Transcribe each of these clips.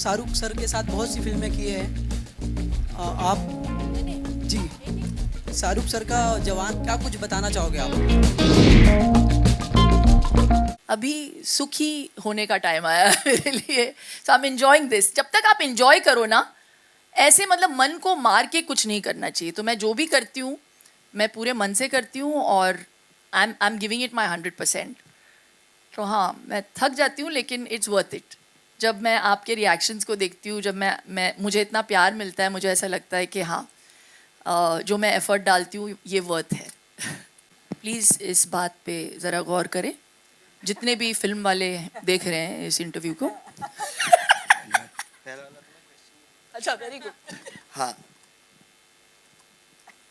Shahrukh sir के साथ बहुत सी फिल्में किए हैं। आप जी शाहरुख सर का जवान, क्या कुछ बताना चाहोगे आप? अभी सुखी होने का टाइम आया है मेरे लिए, सो आई एम एंजॉइंग दिस। जब तक आप एंजॉय करो ना, ऐसे मतलब मन को मार के कुछ नहीं करना चाहिए। तो मैं जो भी करती हूँ मैं पूरे मन से करती हूँ और I am giving it my 100%। तो हाँ, मैं थक जाती हूँ लेकिन इट्स वर्थ इट। जब मैं आपके रिएक्शंस को देखती हूँ, जब मैं मुझे इतना प्यार मिलता है, मुझे ऐसा लगता है कि हाँ, जो मैं एफर्ट डालती हूँ ये वर्थ है। प्लीज़ इस बात पे ज़रा गौर करें, जितने भी फिल्म वाले देख रहे हैं इस इंटरव्यू को। अच्छा, वेरी गुड। हाँ,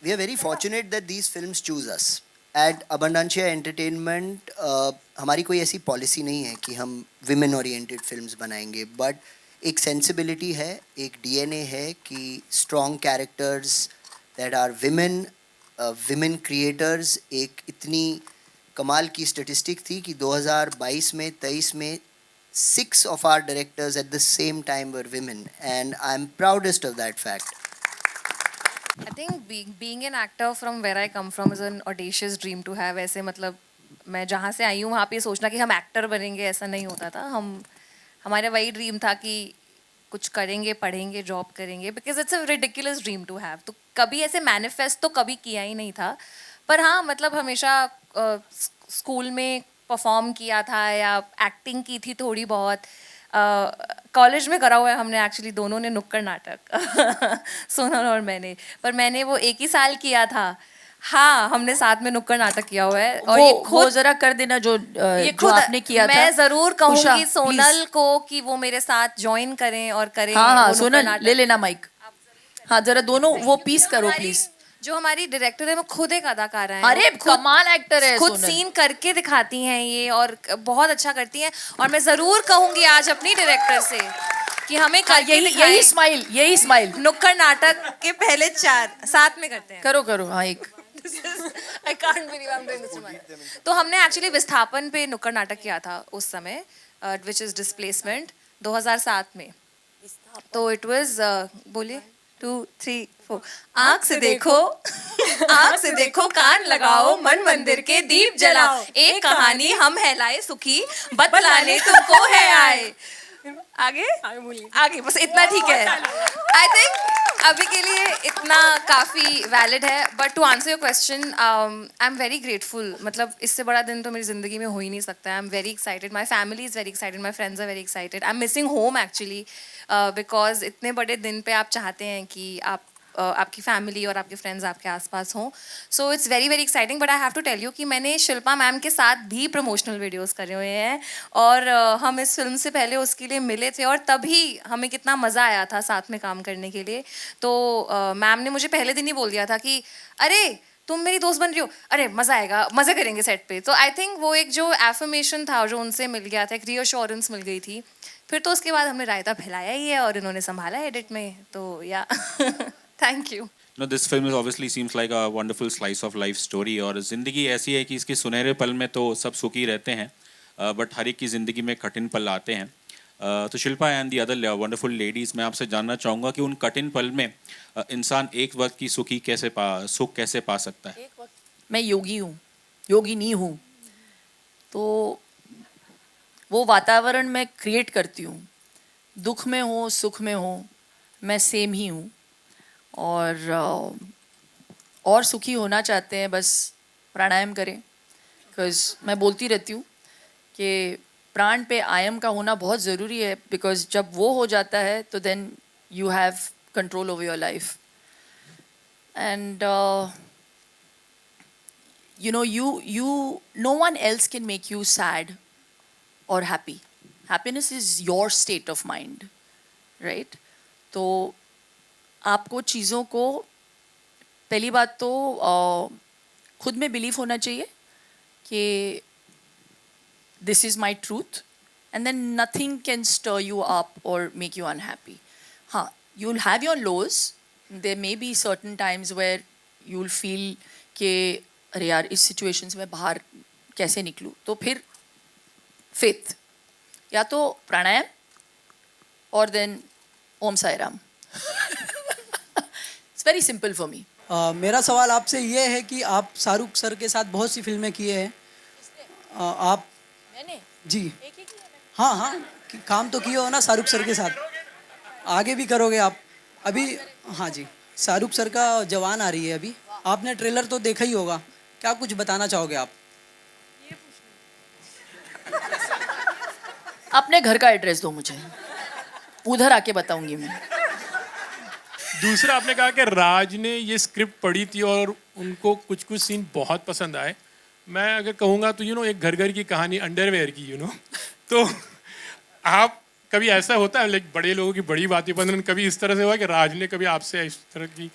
we are very fortunate that these films choose us. At Abundancia Entertainment हमारी कोई ऐसी पॉलिसी नहीं है कि हम विमेन ओरिएंटेड फिल्म्स बनाएंगे, बट एक सेंसिबिलिटी है, एक डीएनए है कि strong characters that are women, women creators. एक इतनी कमाल की स्टेटिस्टिक थी कि 2022 में 23 में 6 of our directors at the same time were women, and I'm proudest of that fact. I think being an actor from where I come from is an audacious dream to have. ऐसे मतलब मैं जहाँ से आई हूँ वहाँ पे सोचना कि हम एक्टर बनेंगे ऐसा नहीं होता था। हमारा वही ड्रीम था कि कुछ करेंगे, पढ़ेंगे, जॉब करेंगे, because it's a ridiculous dream to have. तो कभी ऐसे मैनिफेस्ट तो कभी किया ही नहीं था, पर हाँ मतलब हमेशा स्कूल में परफॉर्म किया था या एक्टिंग की थी थोड़ी बहुत। कॉलेज में करा हुआ है हमने एक्चुअली, दोनों ने नुक्कड़ नाटक सोनल और मैंने, पर मैंने वो एक ही साल किया था। हाँ, हमने साथ में नुक्कड़ नाटक किया हुआ है। और ये खुद वो जरा कर देना जो ये जो खुद आपने किया था। मैं जरूर कहूंगी उषा, सोनल please। को कि वो मेरे साथ ज्वाइन करें और करें हाँ हाँ वो नुक्कड़ सोनल, नाटक। ले लेना माइक। हाँ जरा दोनों वो पीस जो करो हमारी- प्लीज। जो हमारी डायरेक्टर है वो खुद एक अदाकारा है। अरे वो खुद- कमाल एक्टर है खुद सोनल। सीन करके दिखाती हैं ये, और बहुत अच्छा करती हैं। और मैं जरूर कहूंगी आज अपनी डायरेक्टर से कि हमें हाँ, करके यही दिखाएं। स्माइल, यही स्माइल नुक्कड़ नाटक के पहले 4 साथ में करते हैं। करो करो। हाँ एक I can't believe I'm doing this to myself. तो हमने एक्चुअली विस्थापन पे नुक्कड़ नाटक किया था उस समय, विच इज डिस्प्लेसमेंट 2007 में। तो इट वाज बोलिए 2 3 4 आँख से देखो आँख से देखो, कान लगाओ, मन मंदिर के दीप जलाओ, एक कहानी हम है लाए सुखी, बतलाने तुमको है आए। आगे आगे बस इतना ठीक है। आई थिंक अभी के लिए इतना काफ़ी वैलिड है। But to answer your question, I am very grateful. मतलब इससे बड़ा दिन तो मेरी ज़िंदगी में हो ही नहीं सकता। I am very excited, my family is very excited, my friends are very excited. I am missing home actually, because इतने बड़े दिन पे आप चाहते हैं कि आपकी फैमिली और आपके फ्रेंड्स आपके आसपास हों। So it's very very exciting. But I have to tell you कि मैंने शिल्पा मैम के साथ भी प्रमोशनल वीडियोस करे हुए हैं, और हम इस फिल्म से पहले उसके लिए मिले थे और तभी हमें कितना मज़ा आया था साथ में काम करने के लिए। तो मैम ने मुझे पहले दिन ही बोल दिया था कि अरे तुम मेरी दोस्त बन रही हो, अरे मज़ा आएगा, मज़े करेंगे सेट पे। तो आई थिंक वो एक जो एफर्मेशन था जो उनसे मिल गया था, एक रीअश्योरेंस मिल गई थी। फिर तो उसके बाद हमने रायता फैलाया ही है और इन्होंने संभाला एडिट में। तो या thank you. No, this film is obviously seems like a wonderful slice of life story। और ज़िंदगी ऐसी है कि इसके सुनहरे पल में तो सब सुखी रहते हैं, बट हर एक की ज़िंदगी में कठिन पल आते हैं। तो Shilpa and the other wonderful ladies, मैं आपसे जानना चाहूँगा कि उन कठिन पल में इंसान एक वक्त की सुख कैसे पा सकता है? मैं योगी हूँ, योगिनी हूँ। तो वो वातावरण मैं क्रिएट करती हूँ। दुख में हो सुख में हो मैं सेम ही हूँ। और सुखी होना चाहते हैं बस प्राणायाम करें। बिकॉज मैं बोलती रहती हूँ कि प्राण पे आयम का होना बहुत ज़रूरी है, बिकॉज जब वो हो जाता है तो then you have control over your life. And you no one else can make you sad or happy. Happiness is your state of mind, right? तो आपको चीज़ों को, पहली बात तो खुद में बिलीव होना चाहिए कि this is my truth, and then nothing can stir you up or make you unhappy. हाँ, you'll have your lows. There may be certain times where you'll feel कि अरे यार इस सिचुएशन से मैं बाहर कैसे निकलूँ। तो फिर फेथ, या तो प्राणायाम और then Om Sai Ram. It's very simple for me. मेरा सवाल आपसे ये है कि आप शाहरुख सर के साथ बहुत सी फिल्में किए हैं. आप मैंने जी एक ही किया मैंने. हाँ हाँ काम तो किए हो ना शाहरुख सर के साथ, आगे भी करोगे आप. अभी हाँ जी, शाहरुख सर का जवान आ रही है अभी, आपने ट्रेलर तो देखा ही होगा, क्या कुछ बताना चाहोगे आप? अपने घर का एड्रेस दो मुझे, उधर आके बताऊंगी मैं. दूसरा आपने कहा कि राज ने ये स्क्रिप्ट पढ़ी थी और उनको कुछ कुछ सीन बहुत पसंद आए. मैं अगर कहूँगा तो एक घर घर की कहानी अंडरवेयर की तो आप कभी ऐसा होता है लाइक बड़े लोगों की बड़ी बातें पसंद, कभी इस तरह से हुआ कि राज ने कभी आपसे इस तरह की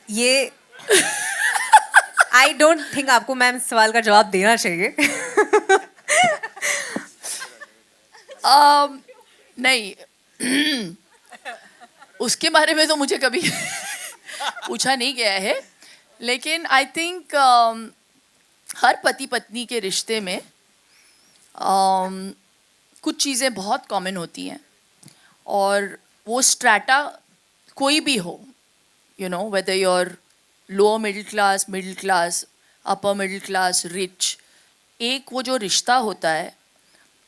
ये आई डोंट थिंक आपको मैम इस सवाल का जवाब देना चाहिए. नहीं उसके बारे में तो मुझे कभी पूछा नहीं गया है, लेकिन आई थिंक हर पति पत्नी के रिश्ते में कुछ चीज़ें बहुत कॉमन होती हैं और वो स्ट्रैटा कोई भी हो, whether you're lower middle class, upper middle class, rich, एक वो जो रिश्ता होता है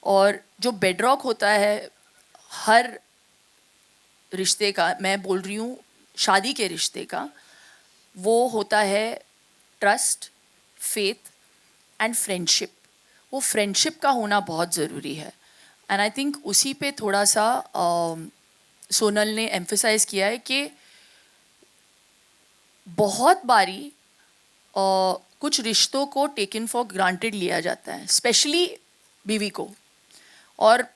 और जो बेडरॉक होता है हर रिश्ते का, मैं बोल रही हूँ शादी के रिश्ते का, वो होता है ट्रस्ट, फेथ एंड फ्रेंडशिप. वो फ्रेंडशिप का होना बहुत ज़रूरी है. एंड आई थिंक उसी पे थोड़ा सा सोनल ने एम्फसाइज़ किया है कि बहुत बारी कुछ रिश्तों को टेकन फॉर ग्रांटेड लिया जाता है, स्पेशली बीवी को, और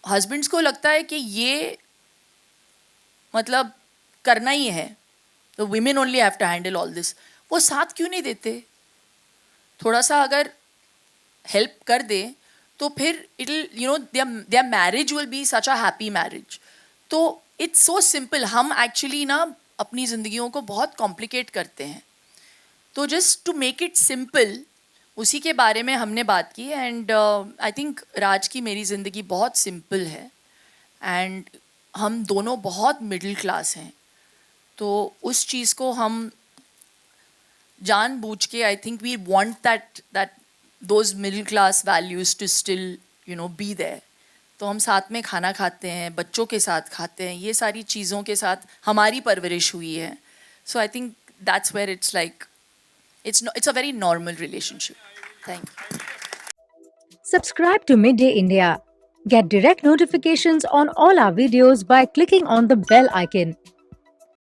हस्बैंड्स को लगता है कि ये मतलब करना ही है, तो women only have to handle all this. वो साथ क्यों नहीं देते? थोड़ा सा अगर हेल्प कर दे तो फिर it their marriage will be such a happy marriage. तो इट्स सो सिंपल. हम एक्चुअली ना अपनी ज़िंदगियों को बहुत कॉम्प्लिकेट करते हैं. तो just to make it simple, उसी के बारे में हमने बात की. एंड आई थिंक राज की मेरी ज़िंदगी बहुत सिंपल है एंड हम दोनों बहुत मिडिल क्लास हैं. तो उस चीज़ को हम जानबूझ के, I think we want that those middle class values to still be there. तो हम साथ में खाना खाते हैं, बच्चों के साथ खाते हैं, ये सारी चीज़ों के साथ हमारी परवरिश हुई है. So I think that's where it's like it's a very normal relationship. Thank you. Subscribe to Midday India. Get direct notifications on all our videos by clicking on the bell icon.